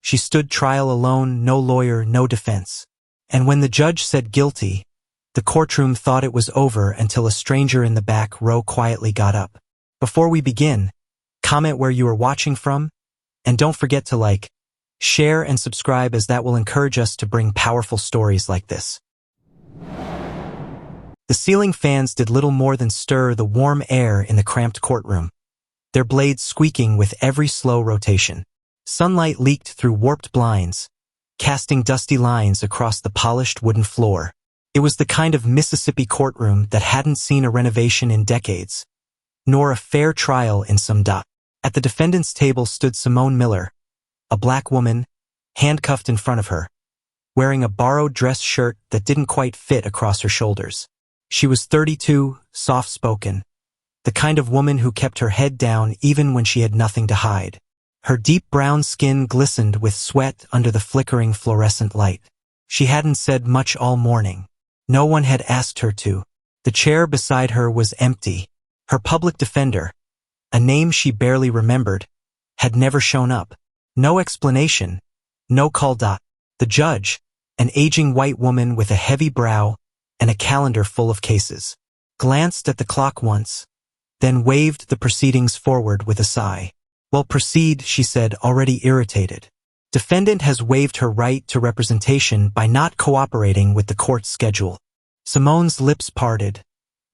She stood trial alone, no lawyer, no defense. And when the judge said guilty, the courtroom thought it was over until a stranger in the back row quietly got up. Before we begin, comment where you are watching from, and don't forget to like, share, and subscribe, as that will encourage us to bring powerful stories like this. The ceiling fans did little more than stir the warm air in the cramped courtroom, their blades squeaking with every slow rotation. Sunlight leaked through warped blinds, casting dusty lines across the polished wooden floor. It was the kind of Mississippi courtroom that hadn't seen a renovation in decades, nor a fair trial in some dot. At the defendant's table stood Simone Miller, a black woman, handcuffed in front of her, wearing a borrowed dress shirt that didn't quite fit across her shoulders. She was 32, soft-spoken, the kind of woman who kept her head down even when she had nothing to hide. Her deep brown skin glistened with sweat under the flickering fluorescent light. She hadn't said much all morning. No one had asked her to. The chair beside her was empty. Her public defender, a name she barely remembered, had never shown up. No explanation, no call. The judge, an aging white woman with a heavy brow and a calendar full of cases, glanced at the clock once, then waved the proceedings forward with a sigh. "Well, proceed," she said, already irritated. "Defendant has waived her right to representation by not cooperating with the court's schedule." Simone's lips parted,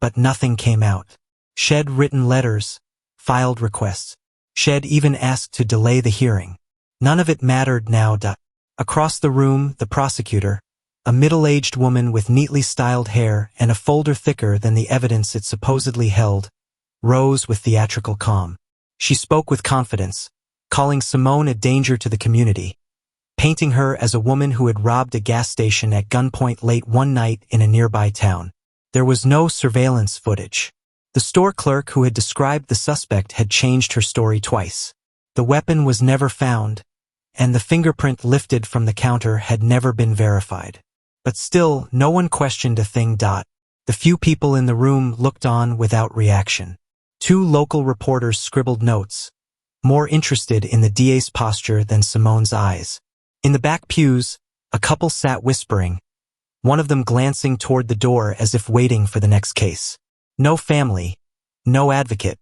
but nothing came out. She'd written letters, filed requests. She'd even asked to delay the hearing. None of it mattered now. Across the room, the prosecutor, a middle-aged woman with neatly styled hair and a folder thicker than the evidence it supposedly held, rose with theatrical calm. She spoke with confidence, calling Simone a danger to the community, painting her as a woman who had robbed a gas station at gunpoint late one night in a nearby town. There was no surveillance footage. The store clerk who had described the suspect had changed her story twice. The weapon was never found, and the fingerprint lifted from the counter had never been verified. But still, no one questioned a thing. The few people in the room looked on without reaction. 2 local reporters scribbled notes, more interested in the DA's posture than Simone's eyes. In the back pews, a couple sat whispering, one of them glancing toward the door as if waiting for the next case. No family, no advocate,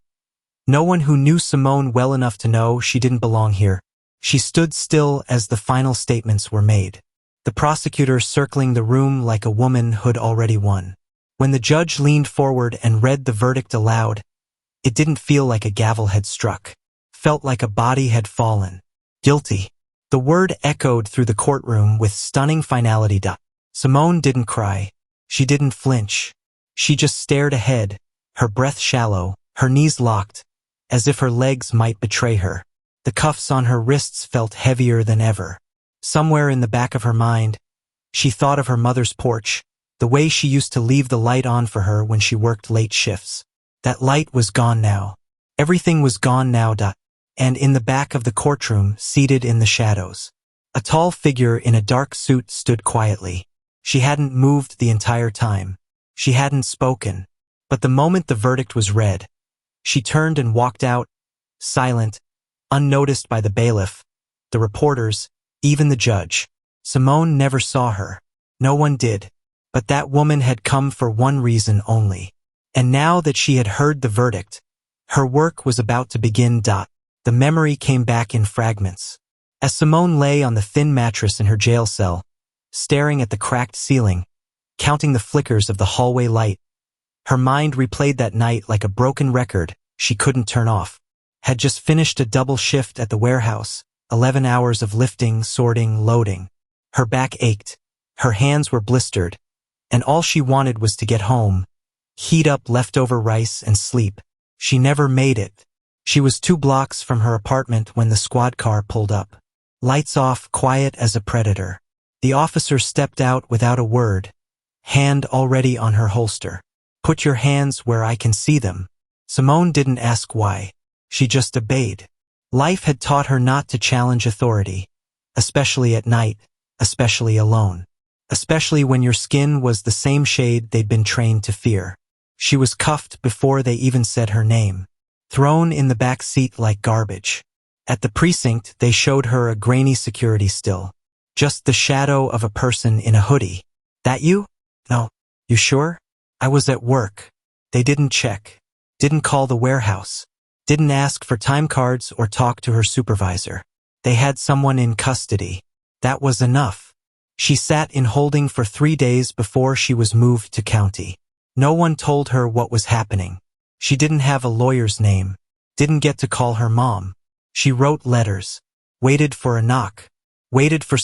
no one who knew Simone well enough to know she didn't belong here. She stood still as the final statements were made, the prosecutor circling the room like a woman who'd already won. When the judge leaned forward and read the verdict aloud, it didn't feel like a gavel had struck. Felt like a body had fallen. Guilty. The word echoed through the courtroom with stunning finality. Simone didn't cry. She didn't flinch. She just stared ahead, her breath shallow, her knees locked, as if her legs might betray her. The cuffs on her wrists felt heavier than ever. Somewhere in the back of her mind, she thought of her mother's porch, the way she used to leave the light on for her when she worked late shifts. That light was gone now. Everything was gone now. And in the back of the courtroom, seated in the shadows, a tall figure in a dark suit stood quietly. She hadn't moved the entire time. She hadn't spoken. But the moment the verdict was read, she turned and walked out, silent, unnoticed by the bailiff, the reporters, even the judge. Simone never saw her. No one did. But that woman had come for one reason only. And now that she had heard the verdict, her work was about to begin. The memory came back in fragments. As Simone lay on the thin mattress in her jail cell, staring at the cracked ceiling, counting the flickers of the hallway light, her mind replayed that night like a broken record she couldn't turn off. Had just finished a double shift at the warehouse, 11 hours of lifting, sorting, loading. Her back ached, her hands were blistered, and all she wanted was to get home, heat up leftover rice and sleep. She never made it. She was 2 blocks from her apartment when the squad car pulled up. Lights off, quiet as a predator. The officer stepped out without a word, hand already on her holster. "Put your hands where I can see them." Simone didn't ask why. She just obeyed. Life had taught her not to challenge authority, especially at night, especially alone, especially when your skin was the same shade they'd been trained to fear. She was cuffed before they even said her name, thrown in the back seat like garbage. At the precinct, they showed her a grainy security still. Just the shadow of a person in a hoodie. That you? No. You sure? I was at work. They didn't check. Didn't call the warehouse. Didn't ask for time cards or talk to her supervisor. They had someone in custody. That was enough. She sat in holding for 3 days before she was moved to county. No one told her what was happening. She didn't have a lawyer's name. Didn't get to call her mom. She wrote letters. Waited for a knock. Waited for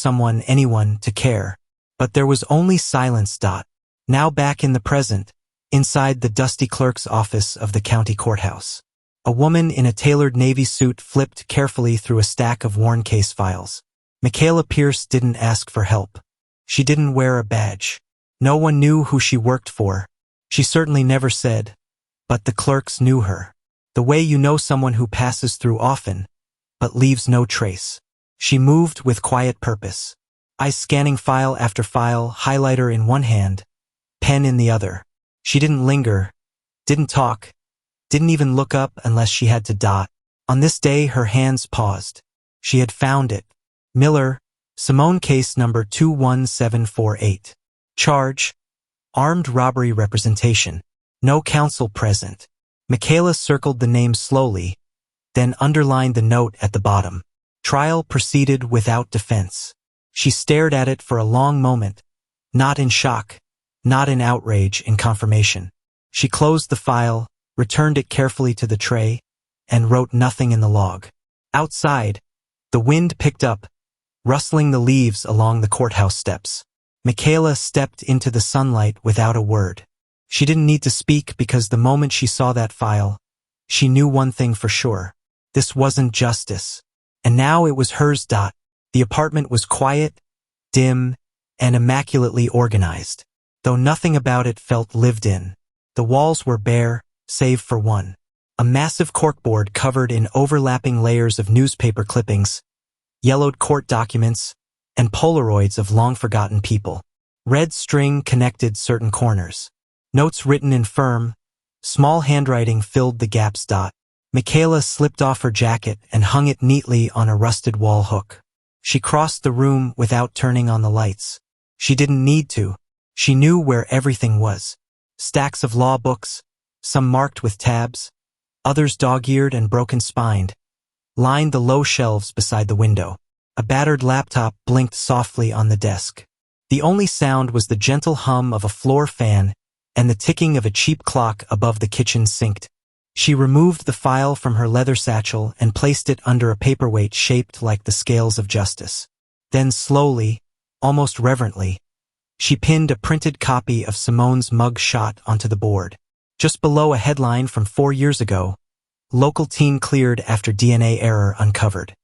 anyone to care. But there was only silence. Now back in the present, inside the dusty clerk's office of the county courthouse. A woman in a tailored navy suit flipped carefully through a stack of worn case files. Michaela Pierce didn't ask for help. She didn't wear a badge. No one knew who she worked for. She certainly never said, but the clerks knew her. The way you know someone who passes through often, but leaves no trace. She moved with quiet purpose. Eyes scanning file after file, highlighter in one hand, pen in the other. She didn't linger, didn't talk, didn't even look up unless she had to. On this day, her hands paused. She had found it. Miller, Simone case number 21748. Charge, armed robbery representation. No counsel present. Michaela circled the name slowly, then underlined the note at the bottom. Trial proceeded without defense. She stared at it for a long moment, not in shock, not in outrage, in confirmation. She closed the file, returned it carefully to the tray, and wrote nothing in the log. Outside, the wind picked up, rustling the leaves along the courthouse steps. Michaela stepped into the sunlight without a word. She didn't need to speak because the moment she saw that file, she knew one thing for sure. This wasn't justice. And now it was hers. The apartment was quiet, dim, and immaculately organized, though nothing about it felt lived in. The walls were bare, save for one. A massive corkboard covered in overlapping layers of newspaper clippings, yellowed court documents, and Polaroids of long-forgotten people. Red string connected certain corners. Notes written in firm, small handwriting filled the gaps. Michaela slipped off her jacket and hung it neatly on a rusted wall hook. She crossed the room without turning on the lights. She didn't need to. She knew where everything was. Stacks of law books, some marked with tabs, others dog-eared and broken-spined, lined the low shelves beside the window. A battered laptop blinked softly on the desk. The only sound was the gentle hum of a floor fan and the ticking of a cheap clock above the kitchen sink. She removed the file from her leather satchel and placed it under a paperweight shaped like the scales of justice. Then slowly, almost reverently, she pinned a printed copy of Simone's mug shot onto the board. Just below a headline from 4 years ago, local teen cleared after DNA error uncovered.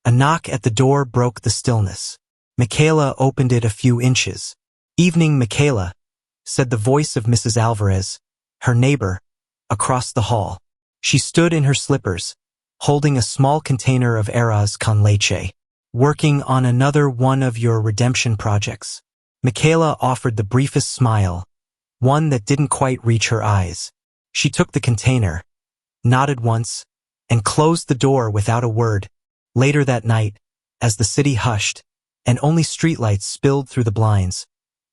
A knock at the door broke the stillness. Michaela opened it a few inches. "Evening, Michaela," said the voice of Mrs. Alvarez, her neighbor, across the hall. She stood in her slippers, holding a small container of arroz con leche. "Working on another one of your redemption projects." Michaela offered the briefest smile, one that didn't quite reach her eyes. She took the container, nodded once, and closed the door without a word. Later that night, as the city hushed, and only streetlights spilled through the blinds,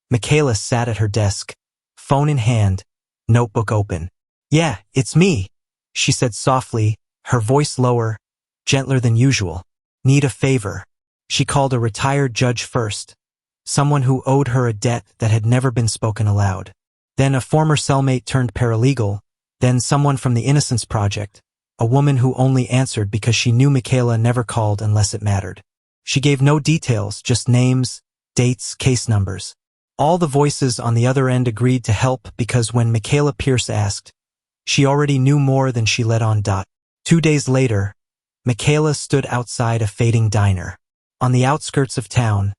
Michaela sat at her desk, phone in hand, notebook open. "Yeah, it's me," she said softly, her voice lower, gentler than usual. "Need a favor." She called a retired judge first, someone who owed her a debt that had never been spoken aloud. Then a former cellmate turned paralegal, then someone from the Innocence Project, a woman who only answered because she knew Michaela never called unless it mattered. She gave no details, just names, dates, case numbers. All the voices on the other end agreed to help because when Michaela Pierce asked, she already knew more than she let on. 2 days later, Michaela stood outside a fading diner. On the outskirts of town,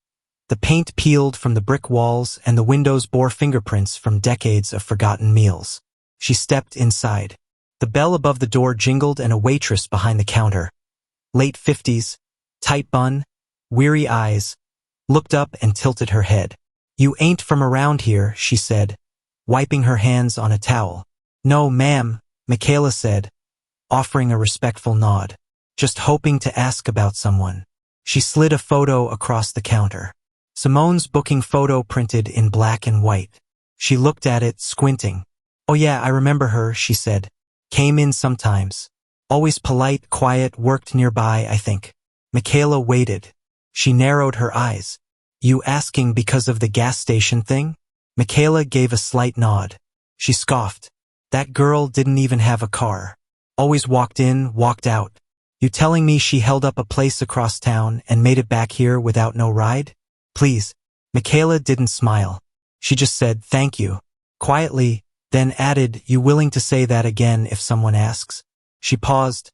the paint peeled from the brick walls and the windows bore fingerprints from decades of forgotten meals. She stepped inside. The bell above the door jingled and a waitress behind the counter, late 50s, tight bun, weary eyes, looked up and tilted her head. "You ain't from around here," she said, wiping her hands on a towel. "No, ma'am," Michaela said, offering a respectful nod. just hoping to ask about someone. She slid a photo across the counter. Simone's booking photo printed in black and white. She looked at it, squinting. "Oh yeah, I remember her," she said. "Came in sometimes. Always polite, quiet, worked nearby, I think." Michaela waited. She narrowed her eyes. "You asking because of the gas station thing?" Michaela gave a slight nod. She scoffed. "That girl didn't even have a car. Always walked in, walked out. You telling me she held up a place across town and made it back here without no ride? Please." Michaela didn't smile. She just said, "Thank you," quietly, then added, "You willing to say that again if someone asks?" She paused,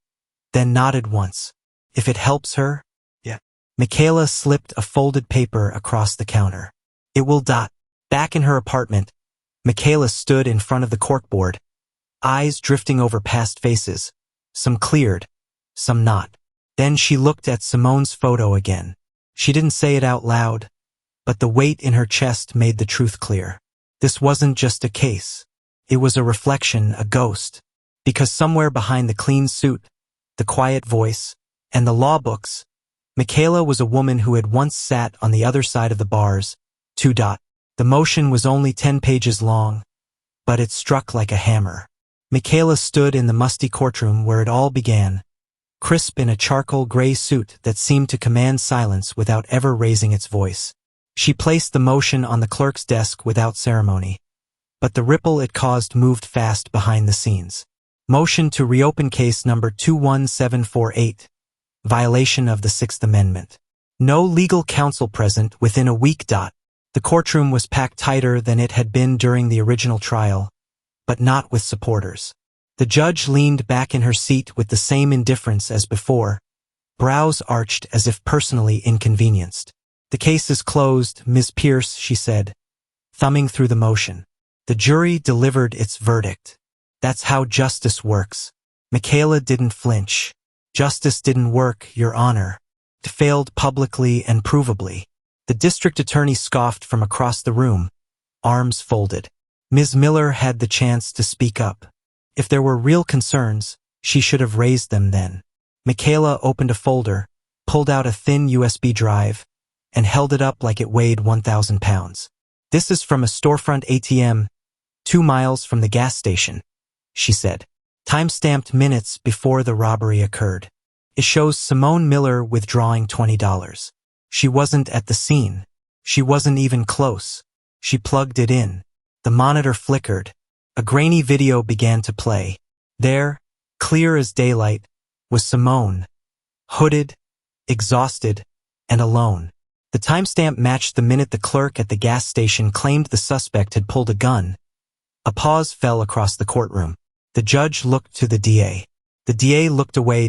then nodded once. "If it helps her?" "Yeah." Michaela slipped a folded paper across the counter. "It will dot." Back in her apartment, Michaela stood in front of the corkboard, eyes drifting over past faces, some cleared, some not. Then she looked at Simone's photo again. She didn't say it out loud, but the weight in her chest made the truth clear. This wasn't just a case. It was a reflection, a ghost. Because somewhere behind the clean suit, the quiet voice, and the law books, Michaela was a woman who had once sat on the other side of the bars. The motion was only 10 pages long, but it struck like a hammer. Michaela stood in the musty courtroom where it all began, crisp in a charcoal gray suit that seemed to command silence without ever raising its voice. She placed the motion on the clerk's desk without ceremony, but the ripple it caused moved fast behind the scenes. Motion to reopen case number 21748, violation of the Sixth Amendment. No legal counsel present within a week. The courtroom was packed tighter than it had been during the original trial, but not with supporters. The judge leaned back in her seat with the same indifference as before, brows arched as if personally inconvenienced. "The case is closed, Ms. Pierce," she said, thumbing through the motion. The jury delivered its verdict. That's how justice works. Michaela didn't flinch. "Justice didn't work, Your Honor. It failed publicly and provably." The district attorney scoffed from across the room, arms folded. Ms. Miller had the chance to speak up. If there were real concerns, she should have raised them then. Michaela opened a folder, pulled out a thin USB drive, and held it up like it weighed 1,000 pounds. "This is from a storefront ATM, 2 miles from the gas station," she said. "Time-stamped minutes before the robbery occurred. It shows Simone Miller withdrawing $20. She wasn't at the scene. She wasn't even close. She plugged it in. The monitor flickered. A grainy video began to play. There, clear as daylight, was Simone, hooded, exhausted, and alone. The timestamp matched the minute the clerk at the gas station claimed the suspect had pulled a gun. A pause fell across the courtroom. The judge looked to the DA. The DA looked away.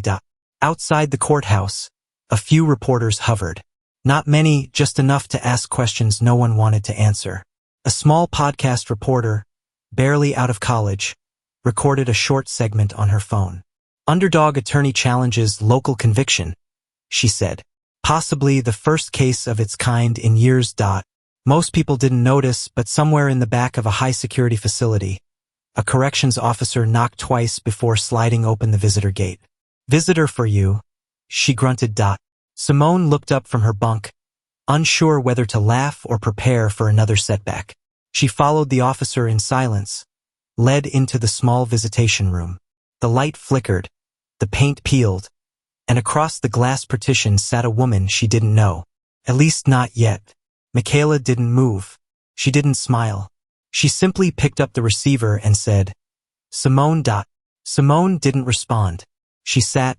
Outside the courthouse, a few reporters hovered. Not many, just enough to ask questions no one wanted to answer. A small podcast reporter, barely out of college, recorded a short segment on her phone. "Underdog attorney challenges local conviction," she said. "Possibly the first case of its kind in years. Most people didn't notice, but somewhere in the back of a high-security facility, a corrections officer knocked twice before sliding open the visitor gate. "Visitor for you," she grunted. Simone looked up from her bunk, unsure whether to laugh or prepare for another setback. She followed the officer in silence, led into the small visitation room. The light flickered, the paint peeled, and across the glass partition sat a woman she didn't know. At least not yet. Michaela didn't move. She didn't smile. She simply picked up the receiver and said, "Simone." Simone didn't respond. She sat,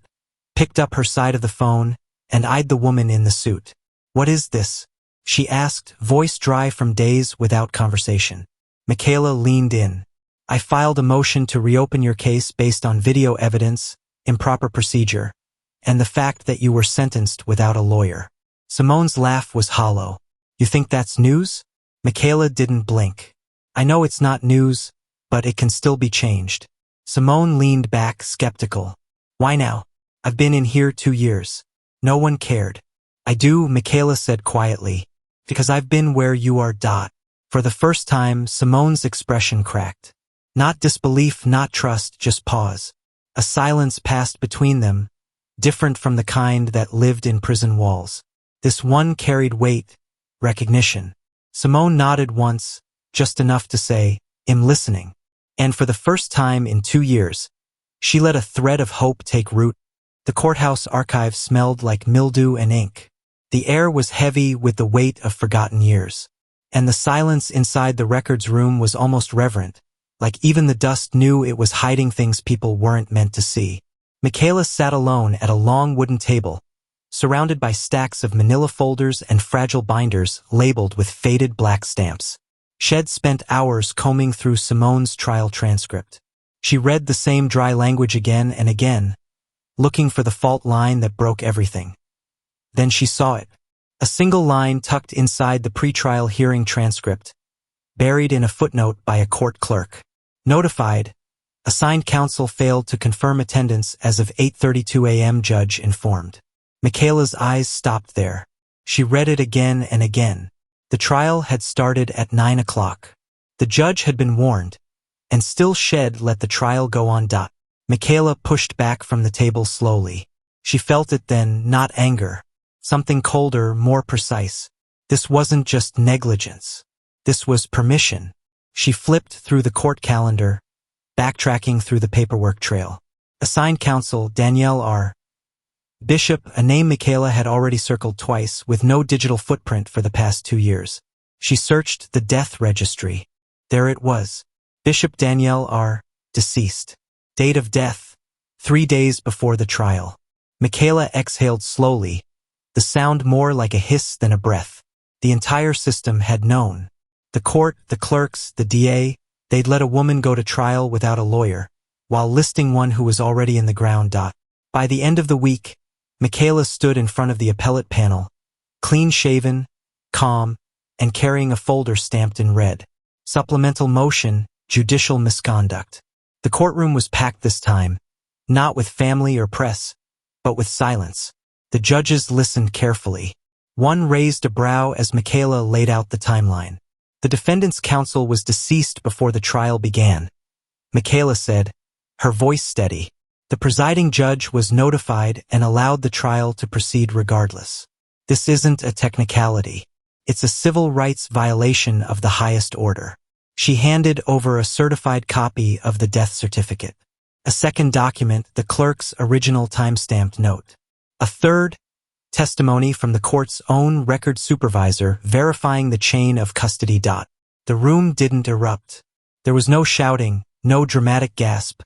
picked up her side of the phone, and eyed the woman in the suit. "What is this?" she asked, voice dry from days without conversation. Michaela leaned in. "I filed a motion to reopen your case based on video evidence, improper procedure, and the fact that you were sentenced without a lawyer." Simone's laugh was hollow. "You think that's news?" Michaela didn't blink. "I know it's not news, but it can still be changed." Simone leaned back, skeptical. "Why now? I've been in here 2 years. No one cared." "I do," Michaela said quietly, "because I've been where you are." For the first time, Simone's expression cracked. Not disbelief, not trust, just pause. A silence passed between them, different from the kind that lived in prison walls. This one carried weight, recognition. Simone nodded once, just enough to say, "I'm listening." And for the first time in 2 years, she let a thread of hope take root. The courthouse archive smelled like mildew and ink. The air was heavy with the weight of forgotten years. And the silence inside the records room was almost reverent, like even the dust knew it was hiding things people weren't meant to see. Michaela sat alone at a long wooden table, surrounded by stacks of manila folders and fragile binders labeled with faded black stamps. She'd spent hours combing through Simone's trial transcript. She read the same dry language again and again, looking for the fault line that broke everything. Then she saw it. A single line tucked inside the pretrial hearing transcript, buried in a footnote by a court clerk. Notified, assigned counsel failed to confirm attendance as of 8:32 a.m. Judge informed. Michaela's eyes stopped there. She read it again and again. The trial had started at 9 o'clock. The judge had been warned, and still she'd let the trial go on. Michaela pushed back from the table slowly. She felt it then, not anger. Something colder, more precise. This wasn't just negligence. This was permission. She flipped through the court calendar, backtracking through the paperwork trail. Assigned counsel, Danielle R. Bishop, a name Michaela had already circled twice, with no digital footprint for the past 2 years. She searched the death registry. There it was. Bishop Danielle R. Deceased. Date of death, 3 days before the trial. Michaela exhaled slowly, the sound more like a hiss than a breath. The entire system had known. The court, the clerks, the DA, they'd let a woman go to trial without a lawyer, while listing one who was already in the ground. By the end of the week, Michaela stood in front of the appellate panel, clean-shaven, calm, and carrying a folder stamped in red. Supplemental motion, judicial misconduct. The courtroom was packed this time, not with family or press, but with silence. The judges listened carefully. One raised a brow as Michaela laid out the timeline. The defendant's counsel was deceased before the trial began. Michaela said, her voice steady. The presiding judge was notified and allowed the trial to proceed regardless. This isn't a technicality. It's a civil rights violation of the highest order. She handed over a certified copy of the death certificate. A second document, the clerk's original time-stamped note. A third, testimony from the court's own record supervisor verifying the chain of custody. The room didn't erupt. There was no shouting, no dramatic gasp,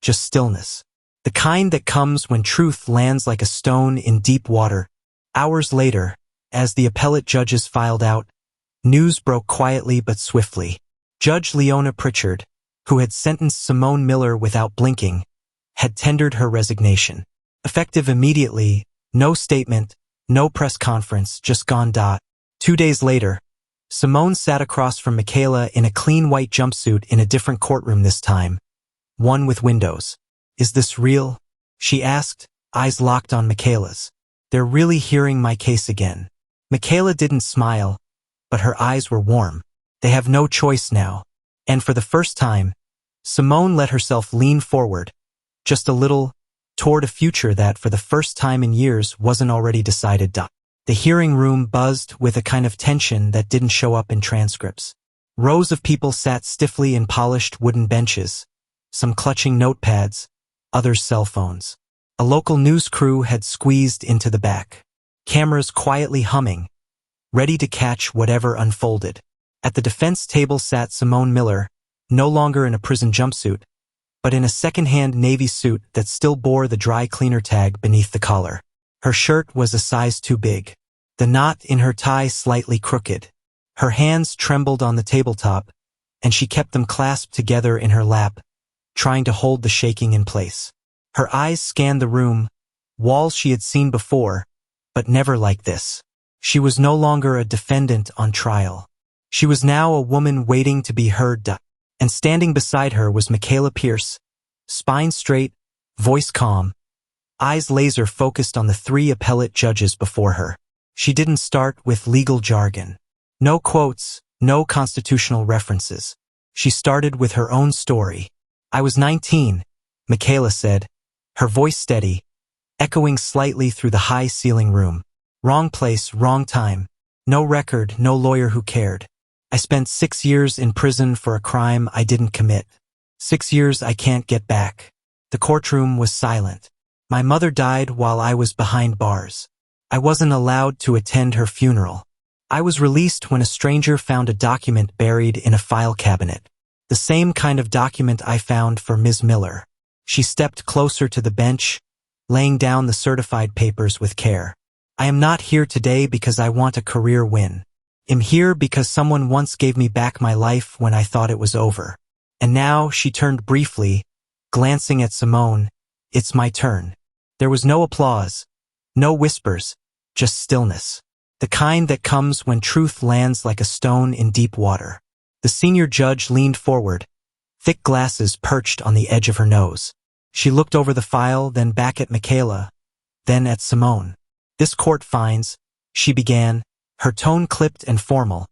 just stillness. The kind that comes when truth lands like a stone in deep water. Hours later, as the appellate judges filed out, news broke quietly but swiftly. Judge Leona Pritchard, who had sentenced Simone Miller without blinking, had tendered her resignation. Effective immediately, no statement, no press conference, just gone. 2 days later, Simone sat across from Michaela in a clean white jumpsuit in a different courtroom this time, one with windows. Is this real? She asked, eyes locked on Michaela's. They're really hearing my case again. Michaela didn't smile, but her eyes were warm. They have no choice now. And for the first time, Simone let herself lean forward, just a little, toward a future that for the first time in years wasn't already decided. The hearing room buzzed with a kind of tension that didn't show up in transcripts. Rows of people sat stiffly in polished wooden benches, some clutching notepads, others cell phones. A local news crew had squeezed into the back, cameras quietly humming, ready to catch whatever unfolded. At the defense table sat Simone Miller, no longer in a prison jumpsuit, but in a second-hand navy suit that still bore the dry cleaner tag beneath the collar. Her shirt was a size too big, the knot in her tie slightly crooked. Her hands trembled on the tabletop, and she kept them clasped together in her lap, trying to hold the shaking in place. Her eyes scanned the room, walls she had seen before, but never like this. She was no longer a defendant on trial. She was now a woman waiting to be heard. And standing beside her was Michaela Pierce, spine straight, voice calm, eyes laser focused on the 3 appellate judges before her. She didn't start with legal jargon. No quotes, no constitutional references. She started with her own story. I was 19, Michaela said, her voice steady, echoing slightly through the high-ceiling room. Wrong place, wrong time. No record, no lawyer who cared. I spent 6 years in prison for a crime I didn't commit. 6 years I can't get back. The courtroom was silent. My mother died while I was behind bars. I wasn't allowed to attend her funeral. I was released when a stranger found a document buried in a file cabinet. The same kind of document I found for Ms. Miller. She stepped closer to the bench, laying down the certified papers with care. I am not here today because I want a career win. I'm here because someone once gave me back my life when I thought it was over. And now, she turned briefly, glancing at Simone. It's my turn. There was no applause, no whispers, just stillness. The kind that comes when truth lands like a stone in deep water. The senior judge leaned forward, thick glasses perched on the edge of her nose. She looked over the file, then back at Michaela, then at Simone. This court finds, she began, her tone clipped and formal,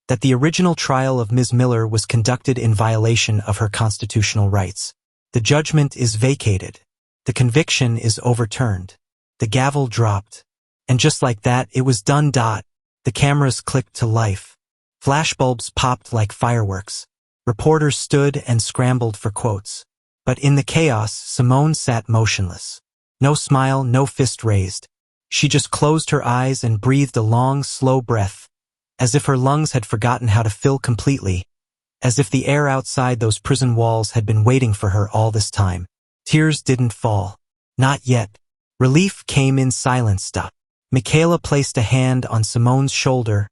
that the original trial of Ms. Miller was conducted in violation of her constitutional rights. The judgment is vacated. The conviction is overturned. The gavel dropped. And just like that, it was done. The cameras clicked to life. Flashbulbs popped like fireworks. Reporters stood and scrambled for quotes. But in the chaos, Simone sat motionless. No smile, no fist raised. She just closed her eyes and breathed a long, slow breath, as if her lungs had forgotten how to fill completely, as if the air outside those prison walls had been waiting for her all this time. Tears didn't fall. Not yet. Relief came in silence. Michaela placed a hand on Simone's shoulder,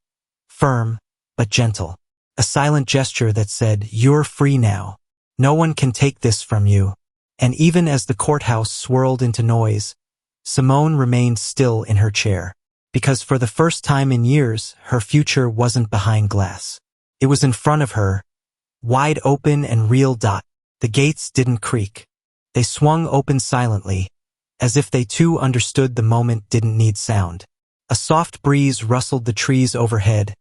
firm, but gentle. A silent gesture that said, "You're free now. No one can take this from you." And even as the courthouse swirled into noise, Simone remained still in her chair. Because for the first time in years, her future wasn't behind glass. It was in front of her, wide open and real. The gates didn't creak. They swung open silently, as if they too understood the moment didn't need sound. A soft breeze rustled the trees overhead,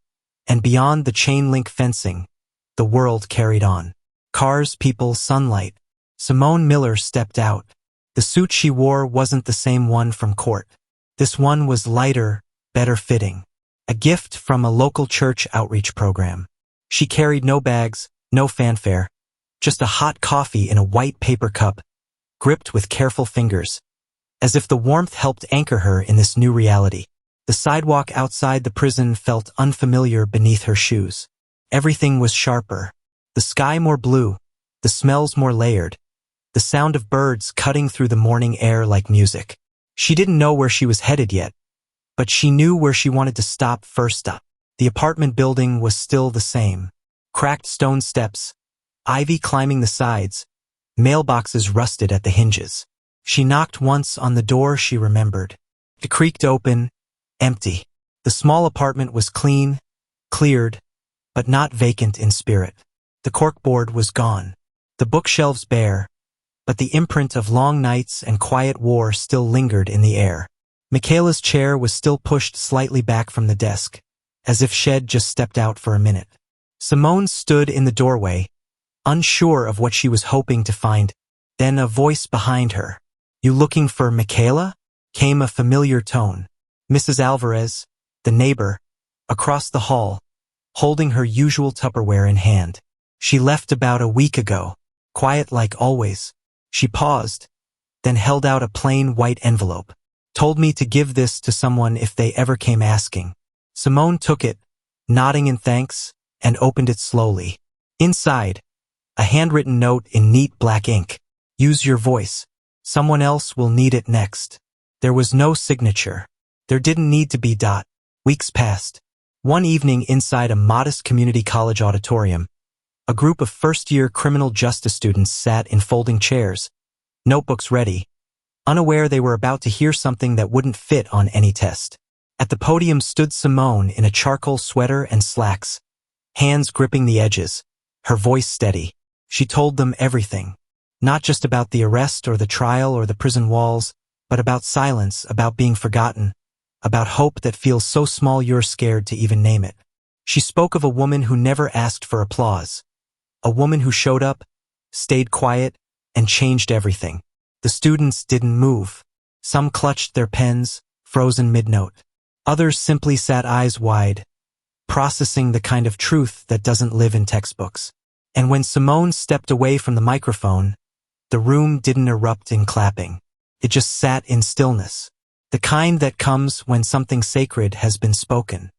and beyond the chain-link fencing, the world carried on. Cars, people, sunlight. Simone Miller stepped out. The suit she wore wasn't the same one from court. This one was lighter, better fitting. A gift from a local church outreach program. She carried no bags, no fanfare, just a hot coffee in a white paper cup, gripped with careful fingers, as if the warmth helped anchor her in this new reality. The sidewalk outside the prison felt unfamiliar beneath her shoes. Everything was sharper. The sky more blue, the smells more layered, the sound of birds cutting through the morning air like music. She didn't know where she was headed yet, but she knew where she wanted to stop first. The apartment building was still the same. Cracked stone steps, ivy climbing the sides, mailboxes rusted at the hinges. She knocked once on the door she remembered. It creaked open, empty. The small apartment was clean, cleared, but not vacant in spirit. The corkboard was gone. The bookshelves bare, but the imprint of long nights and quiet war still lingered in the air. Michaela's chair was still pushed slightly back from the desk, as if she'd just stepped out for a minute. Simone stood in the doorway, unsure of what she was hoping to find. Then a voice behind her. "You looking for Michaela?" came a familiar tone. Mrs. Alvarez, the neighbor, across the hall, holding her usual Tupperware in hand. "She left about a week ago, quiet like always." She paused, then held out a plain white envelope. "Told me to give this to someone if they ever came asking." Simone took it, nodding in thanks, and opened it slowly. Inside, a handwritten note in neat black ink. "Use your voice. Someone else will need it next." There was no signature. There didn't need to be. Weeks passed. One evening inside a modest community college auditorium, a group of first-year criminal justice students sat in folding chairs, notebooks ready, unaware they were about to hear something that wouldn't fit on any test. At the podium stood Simone in a charcoal sweater and slacks, hands gripping the edges, her voice steady. She told them everything. Not just about the arrest or the trial or the prison walls, but about silence, about being forgotten, about hope that feels so small you're scared to even name it. She spoke of a woman who never asked for applause. A woman who showed up, stayed quiet, and changed everything. The students didn't move. Some clutched their pens, frozen mid-note. Others simply sat eyes wide, processing the kind of truth that doesn't live in textbooks. And when Simone stepped away from the microphone, the room didn't erupt in clapping. It just sat in stillness, the kind that comes when something sacred has been spoken.